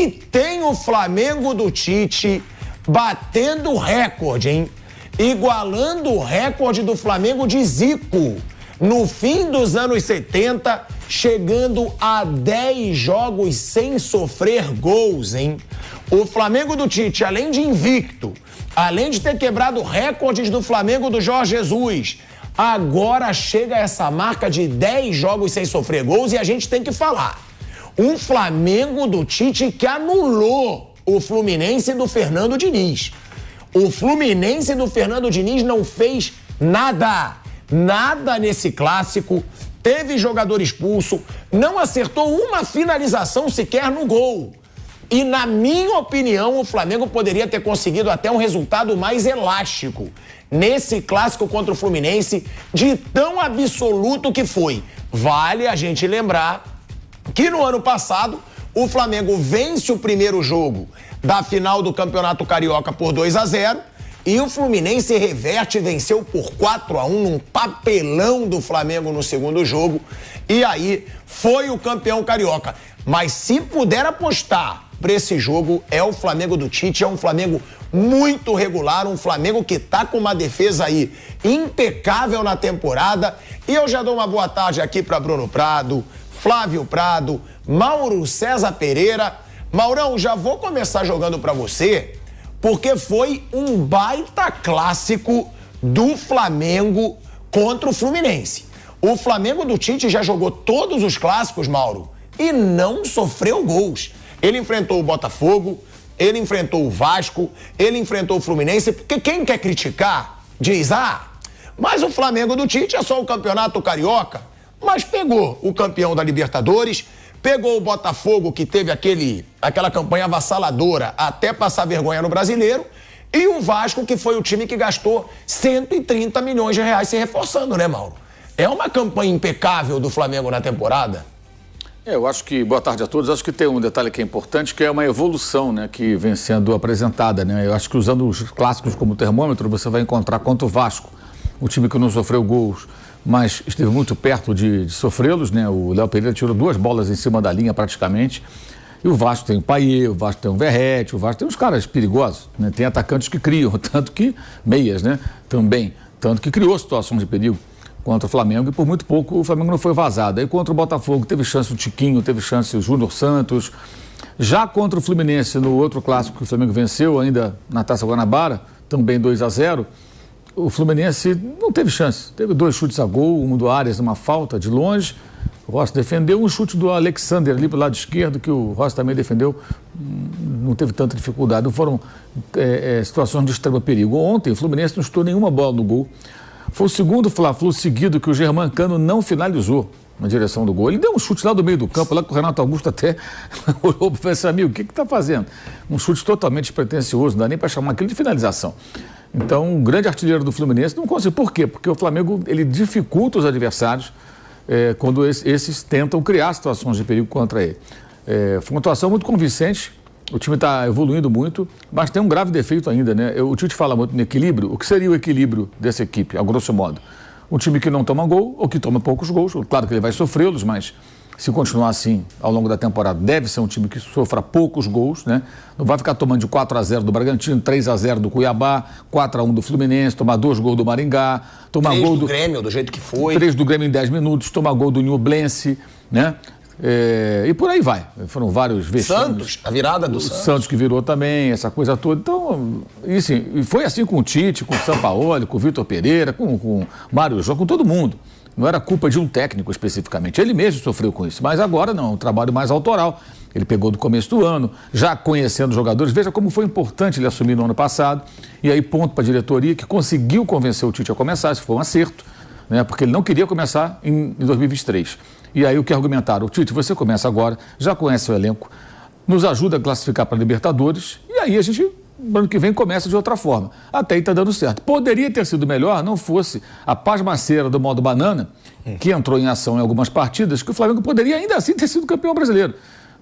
E tem o Flamengo do Tite batendo o recorde, hein? Igualando o recorde do Flamengo de Zico. No fim dos anos 70, chegando a 10 jogos sem sofrer gols, hein? O Flamengo do Tite, além de invicto, além de ter quebrado recordes do Flamengo do Jorge Jesus, agora chega a essa marca de 10 jogos sem sofrer gols e a gente tem que falar. Um Flamengo do Tite que anulou o Fluminense do Fernando Diniz. O Fluminense do Fernando Diniz não fez nada nesse clássico, teve jogador expulso, não acertou uma finalização sequer no gol. E, na minha opinião, o Flamengo poderia ter conseguido até um resultado mais elástico nesse clássico contra o Fluminense, de tão absoluto que foi. Vale a gente lembrar que no ano passado o Flamengo vence o primeiro jogo da final do Campeonato Carioca por 2-0 e o Fluminense reverte e venceu por 4-1 num papelão do Flamengo no segundo jogo e aí foi o campeão carioca. Mas se puder apostar para esse jogo, é o Flamengo do Tite, é um Flamengo muito regular, um Flamengo que tá com uma defesa aí impecável na temporada. E eu já dou uma boa tarde aqui para Bruno Prado, Flávio Prado, Mauro César Pereira. Maurão, já vou começar jogando para você, porque foi um baita clássico do Flamengo contra o Fluminense. O Flamengo do Tite já jogou todos os clássicos, Mauro, e não sofreu gols. Ele enfrentou o Botafogo, ele enfrentou o Vasco, ele enfrentou o Fluminense, porque quem quer criticar diz, mas o Flamengo do Tite é só o Campeonato Carioca, mas pegou o campeão da Libertadores, pegou o Botafogo, que teve aquela campanha avassaladora até passar vergonha no Brasileiro, e o Vasco, que foi o time que gastou 130 milhões de reais se reforçando, né, Mauro? É uma campanha impecável do Flamengo na temporada. Eu acho que, boa tarde a todos, acho que tem um detalhe que é importante, que é uma evolução, né, que vem sendo apresentada, né? Eu acho que usando os clássicos como termômetro, você vai encontrar quanto o Vasco, o time que não sofreu gols, mas esteve muito perto de sofrê-los, né? O Léo Pereira tirou 2 bolas em cima da linha praticamente, e o Vasco tem o Payet, o Vasco tem o Verratti, o Vasco tem uns caras perigosos, né? Tem atacantes que criam, tanto que meias, né, também, tanto que criou situações de perigo contra o Flamengo, e por muito pouco o Flamengo não foi vazado. Aí contra o Botafogo teve chance o Tiquinho, teve chance o Júnior Santos. Já contra o Fluminense, no outro clássico que o Flamengo venceu, ainda na Taça Guanabara, também 2-0, o Fluminense não teve chance. Teve 2 chutes a gol, um do Arias numa falta de longe, o Rossi defendeu, um chute do Alexander ali pro lado esquerdo, que o Rossi também defendeu, não teve tanta dificuldade. Não foram situações de extremo perigo. Ontem o Fluminense não chutou nenhuma bola no gol. Foi o segundo Fla-Flu seguido que o Germancano não finalizou na direção do gol. Ele deu um chute lá do meio do campo, lá que o Renato Augusto até olhou para esse amigo, o que está fazendo? Um chute totalmente despretensioso, não dá nem para chamar aquilo de finalização. Então, o grande artilheiro do Fluminense não conseguiu. Por quê? Porque o Flamengo, ele dificulta os adversários quando esses tentam criar situações de perigo contra ele. Foi uma atuação muito convincente. O time está evoluindo muito, mas tem um grave defeito ainda, né? O Tite fala muito no equilíbrio. O que seria o equilíbrio dessa equipe, a grosso modo? Um time que não toma gol ou que toma poucos gols. Claro que ele vai sofrê-los, mas se continuar assim ao longo da temporada, deve ser um time que sofra poucos gols, né? Não vai ficar tomando de 4-0 do Bragantino, 3-0 do Cuiabá, 4-1 do Fluminense, tomar 2 gols do Maringá, tomar 3 gol do Grêmio, do jeito que foi. 3 do Grêmio em 10 minutos, tomar gol do Nublense, né? E por aí vai. Foram vários vexames. Santos, a virada do Santos que virou também, essa coisa toda. Então, e foi assim com o Tite, com o Sampaoli, com o Vitor Pereira, com o Mário João, com todo mundo. Não era culpa de um técnico especificamente. Ele mesmo sofreu com isso. Mas agora não, um trabalho mais autoral. Ele pegou do começo do ano, já conhecendo os jogadores. Veja como foi importante ele assumir no ano passado. E aí, ponto para a diretoria, que conseguiu convencer o Tite a começar. Isso foi um acerto, né? Porque ele não queria começar em 2023. E aí o que argumentaram? O Tite, você começa agora, já conhece o elenco, nos ajuda a classificar para a Libertadores, e aí a gente, no ano que vem, começa de outra forma. Até aí está dando certo. Poderia ter sido melhor, não fosse a pasmaceira do modo banana, que entrou em ação em algumas partidas, que o Flamengo poderia ainda assim ter sido campeão brasileiro.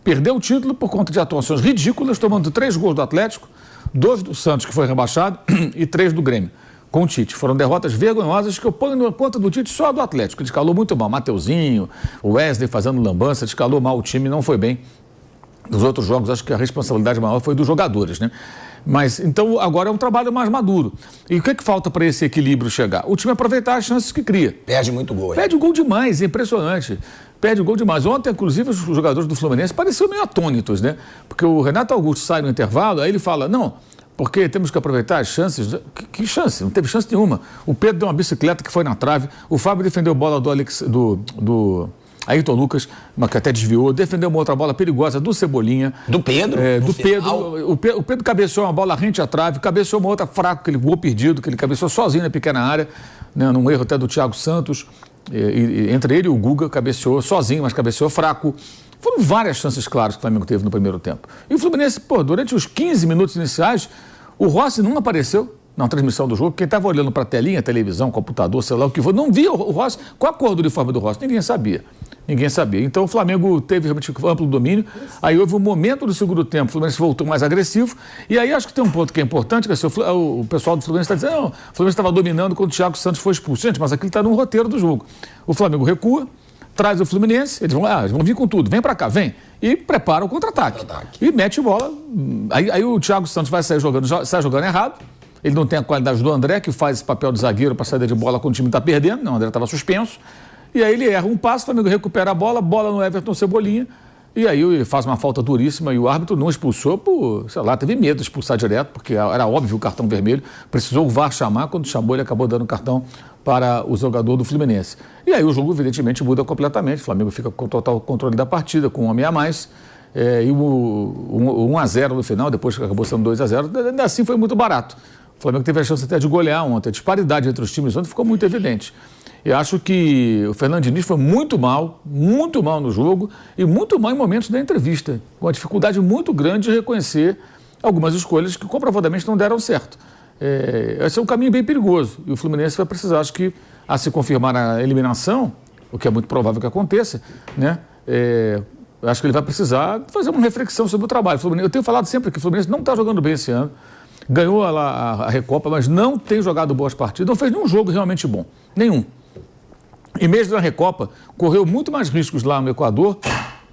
Perdeu o título por conta de atuações ridículas, tomando 3 gols do Atlético, 2 do Santos, que foi rebaixado, e 3 do Grêmio. Com o Tite. Foram derrotas vergonhosas que eu ponho na conta do Tite só do Atlético. Ele escalou muito mal. Mateuzinho, o Wesley fazendo lambança, escalou mal o time, não foi bem. Nos outros jogos, acho que a responsabilidade maior foi dos jogadores, né? Mas, então, agora é um trabalho mais maduro. E o que falta para esse equilíbrio chegar? O time aproveitar as chances que cria. Perde muito gol. Perde gol demais, é impressionante. Perde gol demais. Ontem, inclusive, os jogadores do Fluminense pareciam meio atônitos, né? Porque o Renato Augusto sai no intervalo, aí ele fala, não, porque temos que aproveitar as chances. Que chance? Não teve chance nenhuma. O Pedro deu uma bicicleta que foi na trave, o Fábio defendeu a bola do Ayrton Lucas, mas que até desviou, defendeu uma outra bola perigosa do Cebolinha. Do Pedro? Do Pedro. O Pedro cabeceou uma bola rente à trave, cabeceou uma outra fraca, aquele gol perdido, que ele cabeceou sozinho na pequena área, né, num erro até do Thiago Santos. Entre ele e o Guga, cabeceou sozinho, mas cabeceou fraco. Foram várias chances claras que o Flamengo teve no primeiro tempo. E o Fluminense, durante os 15 minutos iniciais, o Rossi não apareceu na transmissão do jogo. Quem estava olhando para a telinha, televisão, computador, sei lá o que for, não via o Rossi. Qual a cor do uniforme do Rossi? Ninguém sabia. Então o Flamengo teve realmente amplo domínio. Aí houve um momento do segundo tempo, o Fluminense voltou mais agressivo. E aí acho que tem um ponto que é importante, que é o pessoal do Fluminense está dizendo, não, o Fluminense estava dominando quando o Thiago Santos foi expulso. Gente, mas aquilo está no roteiro do jogo. O Flamengo recua, traz o Fluminense, eles vão vir com tudo, vem para cá, vem. E prepara o contra-ataque. E mete bola. Aí o Thiago Santos vai sai jogando errado. Ele não tem a qualidade do André, que faz esse papel de zagueiro para saída de bola quando o time está perdendo. Não, o André estava suspenso. E aí ele erra um passo, o Flamengo recupera a bola no Everton Cebolinha. E aí ele faz uma falta duríssima e o árbitro não expulsou teve medo de expulsar direto, porque era óbvio o cartão vermelho. Precisou o VAR chamar, quando chamou ele acabou dando cartão para o jogador do Fluminense. E aí o jogo evidentemente muda completamente, o Flamengo fica com total controle da partida, com um homem a mais. E o 1-0 no final, depois que acabou sendo 2-0, ainda assim foi muito barato. O Flamengo teve a chance até de golear ontem. A disparidade entre os times ontem ficou muito evidente. E acho que o Fernando Diniz foi muito mal no jogo e muito mal em momentos da entrevista, com uma dificuldade muito grande de reconhecer algumas escolhas que comprovadamente não deram certo. Esse é um caminho bem perigoso e o Fluminense vai precisar, acho que, a se confirmar a eliminação, o que é muito provável que aconteça, né? Acho que ele vai precisar fazer uma reflexão sobre o trabalho. Eu tenho falado sempre que o Fluminense não está jogando bem esse ano, ganhou a Recopa, mas não tem jogado boas partidas, não fez nenhum jogo realmente bom, nenhum. E mesmo na Recopa, correu muito mais riscos lá no Equador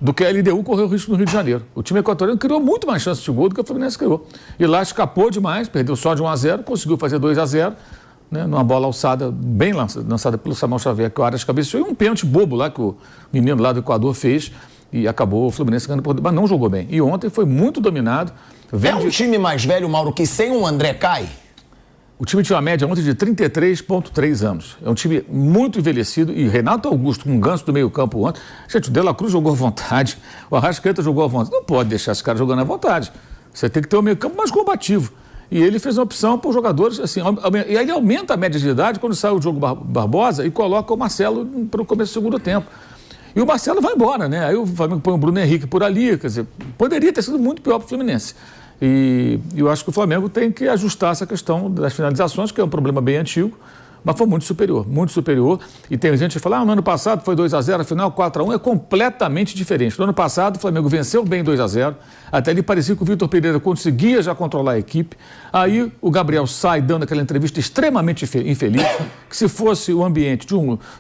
do que a LDU correu risco no Rio de Janeiro. O time equatoriano criou muito mais chances de gol do que o Fluminense criou. E lá escapou demais, perdeu só de 1-0, conseguiu fazer 2-0, né, numa bola alçada, bem lançada pelo Samuel Xavier, que o Arias cabeceou, e um pênalti bobo lá que o menino lá do Equador fez, e acabou o Fluminense ganhando por... Mas não jogou bem. E ontem foi muito dominado. É um time mais velho, Mauro, que sem o André cai? O time tinha uma média ontem de 33,3 anos. É um time muito envelhecido. E Renato Augusto, com um ganso do meio campo ontem. Gente, o De La Cruz jogou à vontade. O Arrascaeta jogou à vontade. Não pode deixar esse cara jogando à vontade. Você tem que ter um meio campo mais combativo. E ele fez uma opção por jogadores, assim, e aí ele aumenta a média de idade quando sai o Diogo Barbosa e coloca o Marcelo para o começo do segundo tempo. E o Marcelo vai embora, né? Aí o Flamengo põe o Bruno Henrique por ali, quer dizer, poderia ter sido muito pior para o Fluminense. E eu acho que o Flamengo tem que ajustar essa questão das finalizações, que é um problema bem antigo, mas foi muito superior, muito superior. E tem gente que fala, no ano passado foi 2-0, afinal 4-1, é completamente diferente. No ano passado o Flamengo venceu bem 2-0, até ali parecia que o Vitor Pereira conseguia já controlar a equipe. Aí o Gabriel sai dando aquela entrevista extremamente infeliz, que se fosse o ambiente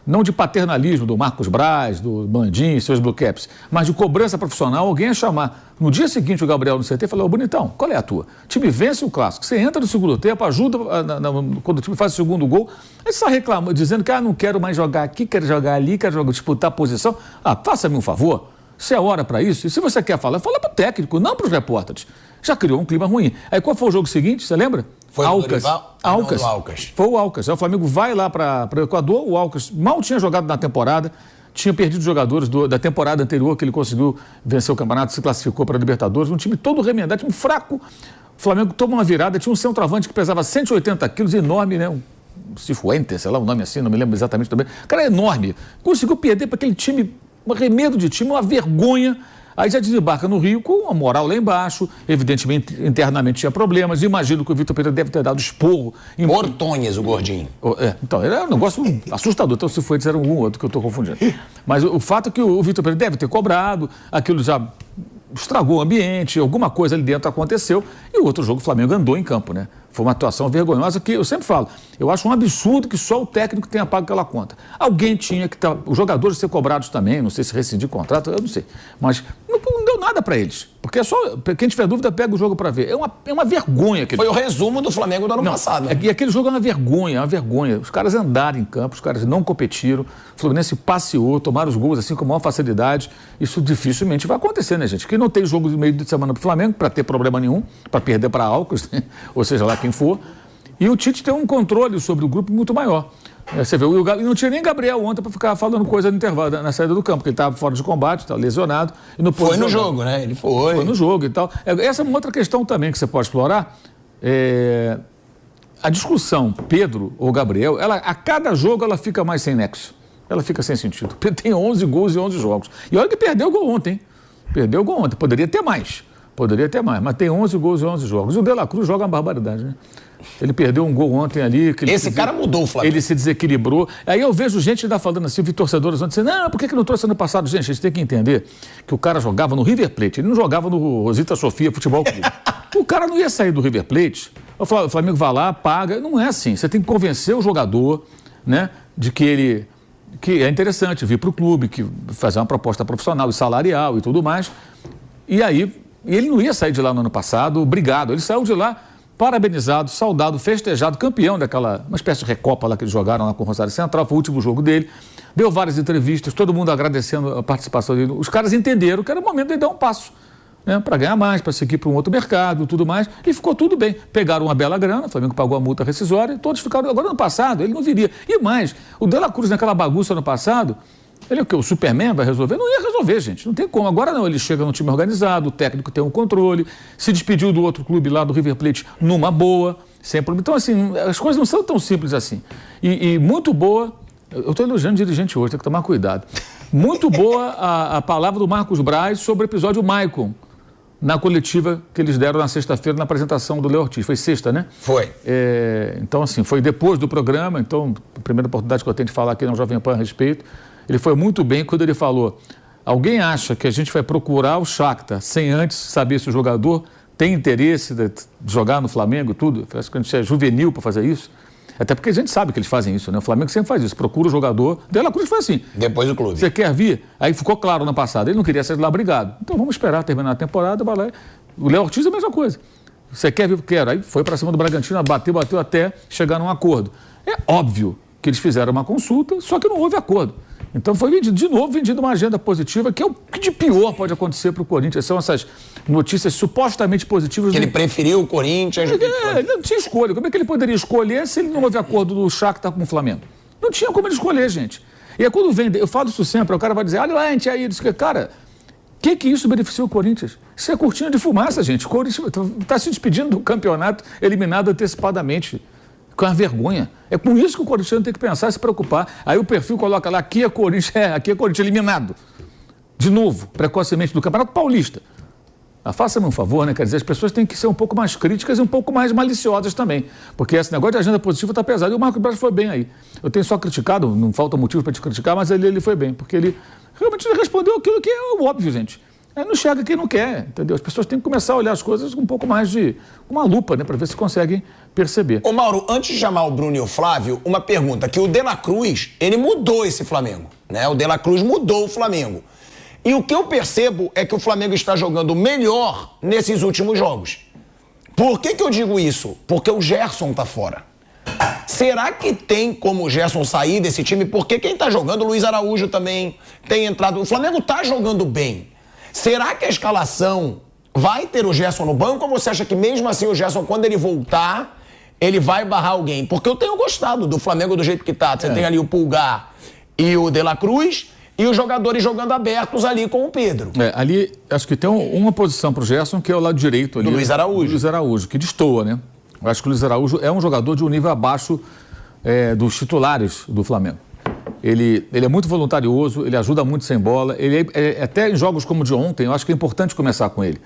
não de paternalismo do Marcos Braz, do Bandinho e seus Blue Caps, mas de cobrança profissional, alguém ia chamar. No dia seguinte o Gabriel no CT falou, bonitão, qual é a tua? O time vence o clássico, você entra no segundo tempo, ajuda quando o time faz o segundo gol, aí você está reclamando, dizendo que não quero mais jogar aqui, quero jogar ali, quero disputar posição. Faça-me um favor, se é hora para isso, e se você quer falar, fala para o técnico, não para os repórteres. Já criou um clima ruim. Aí qual foi o jogo seguinte, você lembra? Foi Alcas. Alcas. Foi o Alcas. Aí o Flamengo vai lá para o Equador, o Alcas mal tinha jogado na temporada, tinha perdido jogadores da temporada anterior que ele conseguiu vencer o campeonato, se classificou para a Libertadores, um time todo remendado, time fraco. O Flamengo toma uma virada, tinha um centroavante que pesava 180 quilos, enorme, né? Cifuentes, sei lá o nome assim, não me lembro exatamente também. O cara é enorme. Conseguiu perder para aquele time, um arremedo de time, uma vergonha. Aí já desembarca no Rio com a moral lá embaixo, evidentemente internamente tinha problemas, imagino que o Vitor Pereira deve ter dado esporro. Ortonhas, o gordinho. Então, era um negócio assustador, então se foi dizer um outro que eu estou confundindo. Mas o fato é que o Vitor Pereira deve ter cobrado, aquilo já estragou o ambiente, alguma coisa ali dentro aconteceu, e o outro jogo o Flamengo andou em campo, né? Foi uma atuação vergonhosa que eu sempre falo. Eu acho um absurdo que só o técnico tenha pago aquela conta. Alguém tinha que estar... Os jogadores ser cobrados também, não sei se rescindir contrato, eu não sei. Mas não deu nada para eles. Porque é só... Quem tiver dúvida, pega o jogo para ver. É uma vergonha. Foi o resumo do Flamengo do ano passado. Né? E aquele jogo é uma vergonha. Os caras andaram em campo, os caras não competiram. O Fluminense passeou, tomaram os gols assim com a maior facilidade. Isso dificilmente vai acontecer, né, gente? Que não tem jogo de meio de semana para o Flamengo, para ter problema nenhum, para perder para Alcas, né? Ou seja lá quem for. E o Tite tem um controle sobre o grupo muito maior. Você vê, e não tinha nem Gabriel ontem para ficar falando coisa no intervalo, na saída do campo, porque ele estava fora de combate, estava lesionado. E não foi no jogo, né? Ele foi. Foi no jogo e tal. Essa é uma outra questão também que você pode explorar. A discussão Pedro ou Gabriel, a cada jogo ela fica mais sem nexo. Ela fica sem sentido. Pedro tem 11 gols e 11 jogos. E olha que perdeu o gol ontem, hein? Perdeu o gol ontem. Poderia ter mais, mas tem 11 gols e 11 jogos. E o De La Cruz joga uma barbaridade, né? Ele perdeu um gol ontem ali. Esse cara mudou o Flamengo. Ele se desequilibrou. Aí eu vejo gente ainda falando assim, eu vi torcedores ontem dizendo, não, por que não trouxe ano passado? Gente, a gente tem que entender que o cara jogava no River Plate, ele não jogava no Rosita Sofia Futebol Clube. O cara não ia sair do River Plate, o Flamengo vai lá, paga. Não é assim. Você tem que convencer o jogador, né, de que é interessante vir para o clube, que fazer uma proposta profissional e salarial e tudo mais. E aí, ele não ia sair de lá no ano passado, obrigado. Ele saiu de lá parabenizado, saudado, festejado, campeão uma espécie de recopa lá que eles jogaram lá com o Rosário Central, foi o último jogo dele. Deu várias entrevistas, todo mundo agradecendo a participação dele. Os caras entenderam que era o momento de ele dar um passo, né, para ganhar mais, para seguir para um outro mercado e tudo mais, e ficou tudo bem. Pegaram uma bela grana, o Flamengo pagou a multa rescisória, todos ficaram... Agora, ano passado, ele não viria. E mais, o De La Cruz naquela bagunça ano passado, ele é o quê? O Superman vai resolver? Não ia resolver, gente, não tem como. Agora não, ele chega no time organizado, o técnico tem um controle, se despediu do outro clube lá do River Plate numa boa, sem problema. Então, assim, as coisas não são tão simples assim. E muito boa, eu estou elogiando o dirigente hoje, tem que tomar cuidado. Muito boa a palavra do Marcos Braz sobre o episódio Maicon, na coletiva que eles deram na sexta-feira, na apresentação do Léo Ortiz. Foi sexta, né? Foi. Então, assim, foi depois do programa, então, a primeira oportunidade que eu tenho de falar aqui no Jovem Pan a respeito. Ele foi muito bem quando ele falou, alguém acha que a gente vai procurar o Shakhtar sem antes saber se o jogador tem interesse de jogar no Flamengo e tudo? Acho que a gente é juvenil para fazer isso. Até porque a gente sabe que eles fazem isso, né? O Flamengo sempre faz isso, procura o jogador. De La Cruz foi assim. Depois do clube. Você quer vir? Aí ficou claro no passado, ele não queria sair de lá, obrigado. Então vamos esperar terminar a temporada, vai lá. O Léo Ortiz é a mesma coisa. Você quer vir? Quero. Aí foi para cima do Bragantino, bateu até chegar num acordo. É óbvio que eles fizeram uma consulta, só que não houve acordo. Então foi de novo vendido uma agenda positiva, que é o que de pior pode acontecer para o Corinthians. São essas notícias supostamente positivas. Que ele preferiu o Corinthians. Ele não tinha escolha. Como é que ele poderia escolher se ele não houve acordo do Shakhtar com o Flamengo? Não tinha como ele escolher, gente. E aí quando vem, eu falo isso sempre, o cara vai dizer, olha lá, a gente aí, cara, o que isso beneficia o Corinthians? Isso é cortina de fumaça, gente. O Corinthians está se despedindo do campeonato eliminado antecipadamente. Com a vergonha. É com isso que o Corinthians tem que pensar e se preocupar. Aí o perfil coloca lá, aqui é Corinthians eliminado. De novo, precocemente, do Campeonato Paulista. Faça-me um favor, né? Quer dizer, as pessoas têm que ser um pouco mais críticas e um pouco mais maliciosas também. Porque esse negócio de agenda positiva está pesado. E o Marcos Braz foi bem aí. Eu tenho só criticado, não falta motivo para te criticar, mas ele foi bem. Porque ele realmente respondeu aquilo que é o óbvio, gente. Não chega quem não quer, entendeu? As pessoas têm que começar a olhar as coisas com um pouco mais de uma lupa, né? Para ver se conseguem perceber. Ô Mauro, antes de chamar o Bruno e o Flávio, uma pergunta, que o De La Cruz, ele mudou esse Flamengo, né? O De La Cruz mudou o Flamengo. E o que eu percebo é que o Flamengo está jogando melhor nesses últimos jogos. Por que eu digo isso? Porque o Gerson tá fora. Será que tem como o Gerson sair desse time? Porque quem tá jogando, o Luiz Araújo também tem entrado. O Flamengo tá jogando bem. Será que a escalação vai ter o Gerson no banco ou você acha que mesmo assim o Gerson, quando ele voltar, ele vai barrar alguém? Porque eu tenho gostado do Flamengo do jeito que tá. Você tem ali o Pulgar e o De La Cruz e os jogadores jogando abertos ali com o Pedro. Ali acho que tem uma posição pro Gerson que é o lado direito ali. Do Luiz Araújo. Do Luiz Araújo, que destoa, né? Eu acho que o Luiz Araújo é um jogador de um nível abaixo dos titulares do Flamengo. Ele é muito voluntarioso, ele ajuda muito sem bola. Até em jogos como o de ontem, eu acho que é importante começar com ele.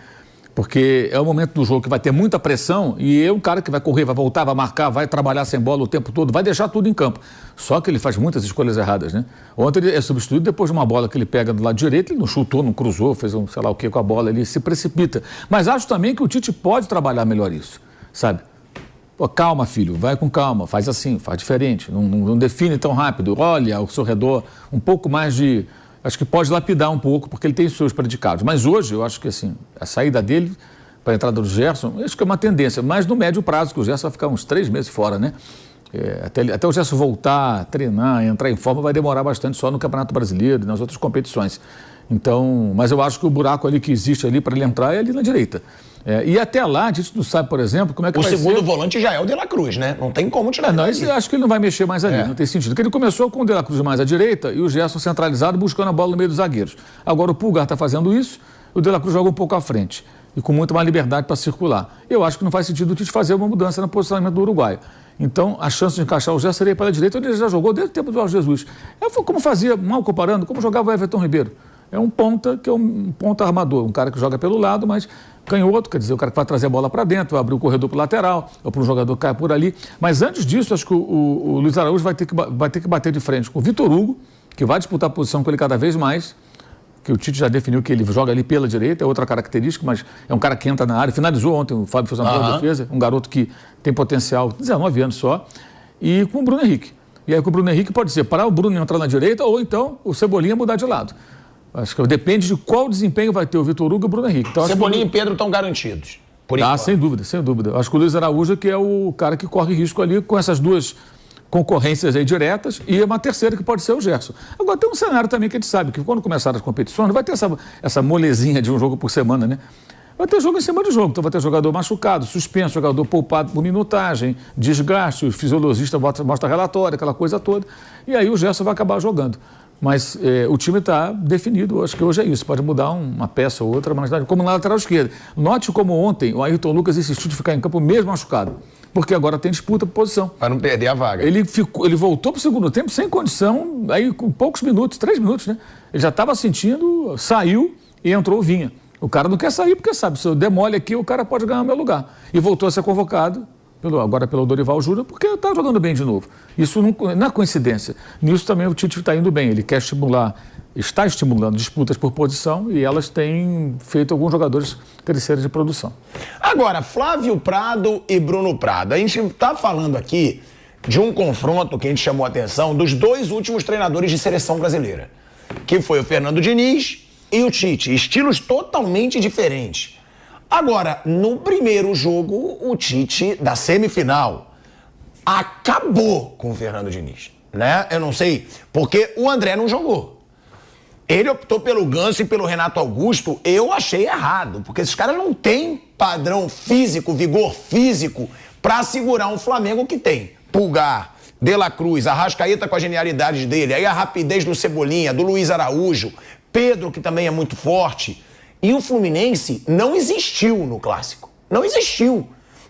Porque é o momento do jogo que vai ter muita pressão e é um cara que vai correr, vai voltar, vai marcar, vai trabalhar sem bola o tempo todo, vai deixar tudo em campo. Só que ele faz muitas escolhas erradas, né? Ontem ele é substituído depois de uma bola que ele pega do lado direito, ele não chutou, não cruzou, fez um sei lá o que com a bola, ele se precipita. Mas acho também que o Tite pode trabalhar melhor isso, sabe? Pô, calma, filho, vai com calma, faz assim, faz diferente, não define tão rápido, olha ao seu redor, um pouco mais de... Acho que pode lapidar um pouco, porque ele tem seus predicados. Mas hoje, eu acho que assim, a saída dele para a entrada do Gerson, acho que é uma tendência, mas no médio prazo, que o Gerson vai ficar uns 3 meses fora, né? Até o Gerson voltar, treinar, entrar em forma, vai demorar bastante só no Campeonato Brasileiro e nas outras competições. Então, mas eu acho que o buraco ali que existe ali para ele entrar é ali na direita. E até lá, a gente não sabe, por exemplo, como é que vai ser... O segundo volante já é o De La Cruz, né? Não tem como tirar. Não, acho que ele não vai mexer mais ali, não tem sentido. Porque ele começou com o De La Cruz mais à direita e o Gerson centralizado buscando a bola no meio dos zagueiros. Agora o Pulgar está fazendo isso, o De La Cruz joga um pouco à frente e com muito mais liberdade para circular. Eu acho que não faz sentido o Tite fazer uma mudança no posicionamento do Uruguai. Então, a chance de encaixar o Gerson seria pela direita, onde ele já jogou desde o tempo do Jorge Jesus. Como fazia, mal comparando, como jogava o Everton Ribeiro. É um ponta que é um ponta armador, um cara que joga pelo lado, mas canhoto, quer dizer, o cara que vai trazer a bola para dentro, vai abrir o corredor para o lateral, ou para um jogador que cai por ali. Mas antes disso, acho que o Luiz Araújo vai ter que bater de frente com o Vitor Hugo, que vai disputar a posição com ele cada vez mais, que o Tite já definiu que ele joga ali pela direita, é outra característica, mas é um cara que entra na área. Finalizou ontem, o Fábio fez uma boa defesa, um garoto que tem potencial, 19 anos só, e com o Bruno Henrique. E aí com o Bruno Henrique pode ser parar o Bruno entrar na direita, ou então o Cebolinha mudar de lado. Acho que depende de qual desempenho vai ter o Vitor Hugo e o Bruno Henrique. Então, Cebolinha e Pedro estão garantidos. Sem dúvida, sem dúvida. Acho que o Luiz Araújo que é o cara que corre risco ali com essas duas concorrências aí diretas e uma terceira que pode ser o Gerson. Agora tem um cenário também que a gente sabe que quando começar as competições não vai ter essa molezinha de um jogo por semana, né? Vai ter jogo em cima de jogo, então vai ter jogador machucado, suspenso, jogador poupado por minutagem, desgaste, o fisiologista mostra relatório, aquela coisa toda, e aí o Gerson vai acabar jogando. Mas o time está definido, acho que hoje é isso, pode mudar uma peça ou outra, mas como na lateral esquerda. Note como ontem o Ayrton Lucas insistiu de ficar em campo mesmo machucado, porque agora tem disputa por posição. Para não perder a vaga. Ele voltou para o segundo tempo sem condição, aí com poucos minutos, 3 minutos, né? Ele já estava sentindo, saiu e entrou o Vinha. O cara não quer sair porque sabe, se eu demole aqui, o cara pode ganhar o meu lugar. E voltou a ser convocado, agora pelo Dorival Júnior, porque está jogando bem de novo. Isso não é coincidência. Nisso também o Tite está indo bem. Ele quer está estimulando disputas por posição e elas têm feito alguns jogadores crescerem de produção. Agora, Flávio Prado e Bruno Prado. A gente está falando aqui de um confronto que a gente chamou a atenção dos 2 últimos treinadores de seleção brasileira, que foi o Fernando Diniz e o Tite. Estilos totalmente diferentes. Agora, no primeiro jogo, o Tite, da semifinal, acabou com o Fernando Diniz, né? Eu não sei, porque o André não jogou. Ele optou pelo Ganso e pelo Renato Augusto, eu achei errado, porque esses caras não têm padrão físico, vigor físico, para segurar um Flamengo que tem Pulgar, De La Cruz, Arrascaeta com a genialidade dele, aí a rapidez do Cebolinha, do Luiz Araújo, Pedro, que também é muito forte. E o Fluminense não existiu no Clássico. Não existiu.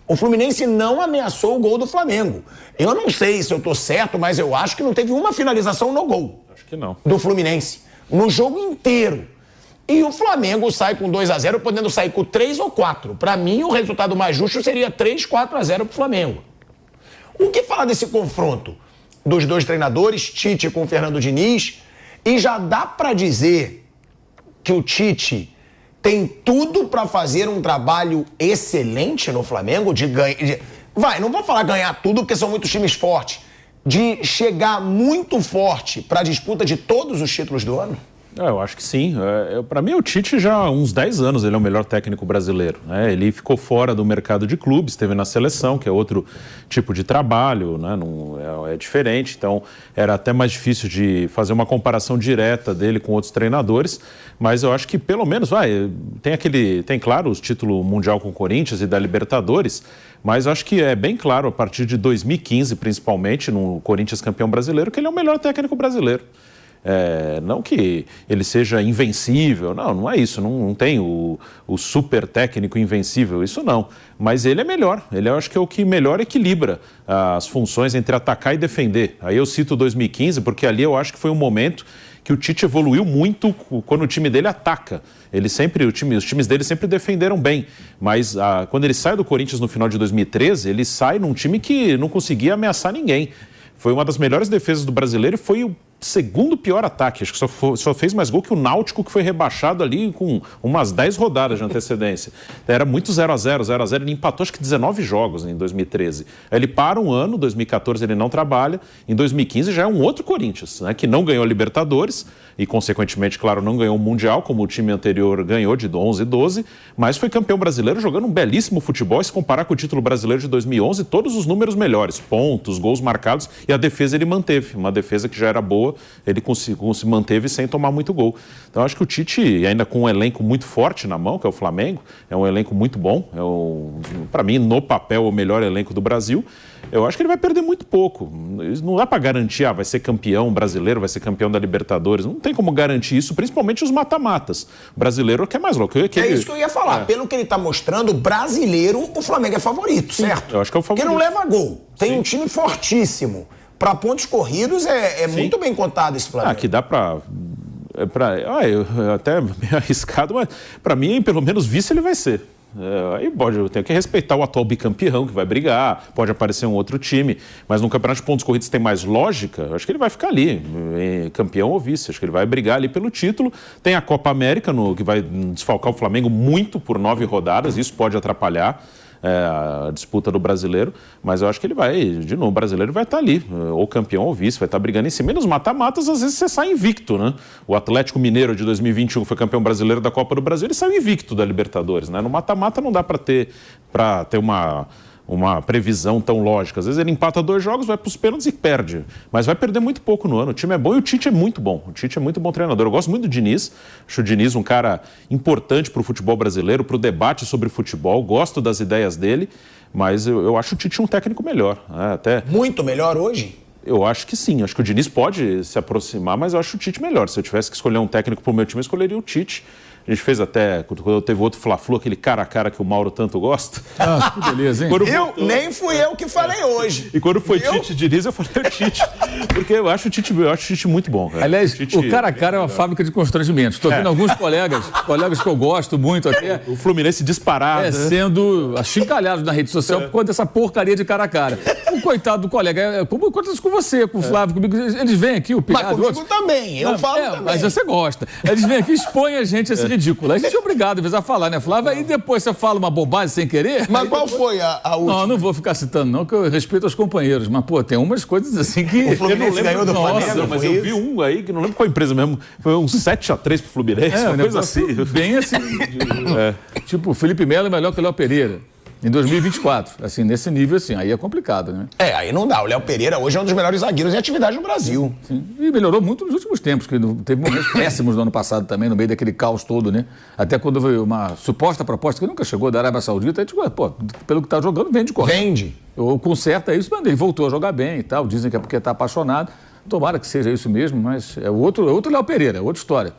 O Fluminense não ameaçou o gol do Flamengo. Eu não sei se eu tô certo, mas eu acho que não teve uma finalização no gol. Acho que não. Do Fluminense. No jogo inteiro. E o Flamengo sai com 2-0, podendo sair com 3 ou 4. Para mim, o resultado mais justo seria 3-4-0 pro Flamengo. O que falar desse confronto dos 2 treinadores, Tite com o Fernando Diniz? E já dá para dizer que o Tite tem tudo para fazer um trabalho excelente no Flamengo, não vou falar ganhar tudo, porque são muitos times fortes, de chegar muito forte para a disputa de todos os títulos do ano? Eu acho que sim. Para mim, o Tite já há uns 10 anos ele é o melhor técnico brasileiro, né? Ele ficou fora do mercado de clubes, esteve na seleção, que é outro tipo de trabalho, né? É diferente, então era até mais difícil de fazer uma comparação direta dele com outros treinadores, mas eu acho que pelo menos tem claro os títulos mundial com o Corinthians e da Libertadores, mas eu acho que é bem claro a partir de 2015, principalmente, no Corinthians campeão brasileiro, que ele é o melhor técnico brasileiro. Não que ele seja invencível, não é isso, não tem o super técnico invencível, isso não, mas ele é melhor, eu acho que é o que melhor equilibra as funções entre atacar e defender. Aí eu cito 2015 porque ali eu acho que foi um momento que o Tite evoluiu muito quando o time dele ataca. Os times dele sempre defenderam bem, mas quando ele sai do Corinthians no final de 2013, ele sai num time que não conseguia ameaçar ninguém. Foi uma das melhores defesas do brasileiro e foi segundo pior ataque, acho que só fez mais gol que o Náutico, que foi rebaixado ali com umas 10 rodadas de antecedência. Era muito 0-0, 0-0, ele empatou acho que 19 jogos em 2013. Aí ele para um ano, 2014 ele não trabalha, em 2015 já é um outro Corinthians, né, que não ganhou a Libertadores e consequentemente, claro, não ganhou o Mundial, como o time anterior ganhou de 11 e 12, mas foi campeão brasileiro jogando um belíssimo futebol. Se comparar com o título brasileiro de 2011, todos os números melhores, pontos, gols marcados, e a defesa ele manteve, uma defesa que já era boa, ele se manteve sem tomar muito gol. Então acho que o Tite, ainda com um elenco muito forte na mão, que é o Flamengo, é um elenco muito bom, para mim, no papel, o melhor elenco do Brasil. Eu acho que ele vai perder muito pouco. Não dá para garantir, vai ser campeão brasileiro, vai ser campeão da Libertadores. Não tem como garantir isso, principalmente os mata-matas. O brasileiro é que é mais louco. É isso que eu ia falar. Pelo que ele está mostrando, brasileiro, o Flamengo é favorito, certo? Eu acho que é o favorito. Porque não leva gol. Tem um time fortíssimo. Para pontos corridos é muito bem contado esse Flamengo. Que dá para... até meio arriscado, mas para mim, pelo menos vice ele vai ser. Aí eu tenho que respeitar o atual bicampeão que vai brigar, pode aparecer um outro time, mas no campeonato de pontos corridos tem mais lógica, acho que ele vai ficar ali, campeão ou vice, acho que ele vai brigar ali pelo título. Tem a Copa América, que vai desfalcar o Flamengo muito por 9 rodadas, isso pode atrapalhar a disputa do brasileiro, mas eu acho que ele vai, de novo, o brasileiro vai estar ali, ou campeão ou vice, vai estar brigando em cima. E nos mata-matas, às vezes você sai invicto, né? O Atlético Mineiro de 2021 foi campeão brasileiro da Copa do Brasil, ele saiu invicto da Libertadores, né? No mata-mata não dá para ter uma previsão tão lógica. Às vezes ele empata 2 jogos, vai para os pênaltis e perde. Mas vai perder muito pouco no ano. O time é bom e o Tite é muito bom. O Tite é muito bom treinador. Eu gosto muito do Diniz. Acho o Diniz um cara importante para o futebol brasileiro, para o debate sobre futebol. Gosto das ideias dele, mas eu acho o Tite um técnico melhor. Até... Muito melhor hoje? Eu acho que sim. Acho que o Diniz pode se aproximar, mas eu acho o Tite melhor. Se eu tivesse que escolher um técnico para o meu time, eu escolheria o Tite. A gente fez até, quando teve outro Fla-Flu, aquele cara a cara que o Mauro tanto gosta. Que beleza, hein? Nem fui eu que falei hoje. E quando foi Tite Diniz, eu falei o Tite. Porque eu acho o Tite muito bom, cara. Aliás, o cara a cara é uma fábrica de constrangimentos. Estou vendo alguns colegas que eu gosto muito até. O Fluminense disparado. Sendo achincalhados na rede social por conta dessa porcaria de cara a cara. O coitado do colega, como acontece com você, com o Flávio, comigo, eles vêm aqui, o Pirado. Mas comigo também, eu falo também. Mas você gosta. Eles vêm aqui e expõem a gente esse ridículo. A gente é obrigado, às vezes, a falar, né, Flávio? Aí depois você fala uma bobagem sem querer. Mas qual foi a última? Não vou ficar citando, não, que eu respeito aos companheiros. Mas, pô, tem umas coisas assim que... O Fluminense ganhou do Flamengo, mas eu vi um aí, que não lembro qual empresa mesmo, foi um 7-3 pro Fluminense, uma coisa assim. Bem assim. Tipo, o Felipe Melo é melhor que o Léo Pereira. Em 2024, assim, nesse nível, assim, aí é complicado, né? Aí não dá. O Léo Pereira hoje é um dos melhores zagueiros em atividade no Brasil. Sim. E melhorou muito nos últimos tempos, que teve momentos péssimos no ano passado também, no meio daquele caos todo, né? Até quando veio uma suposta proposta que nunca chegou da Arábia Saudita, a gente, pelo que tá jogando, vende correto. Vende. Ou conserta isso, mas ele voltou a jogar bem e tal. Dizem que é porque tá apaixonado. Tomara que seja isso mesmo, mas é outro Léo Pereira, outra história.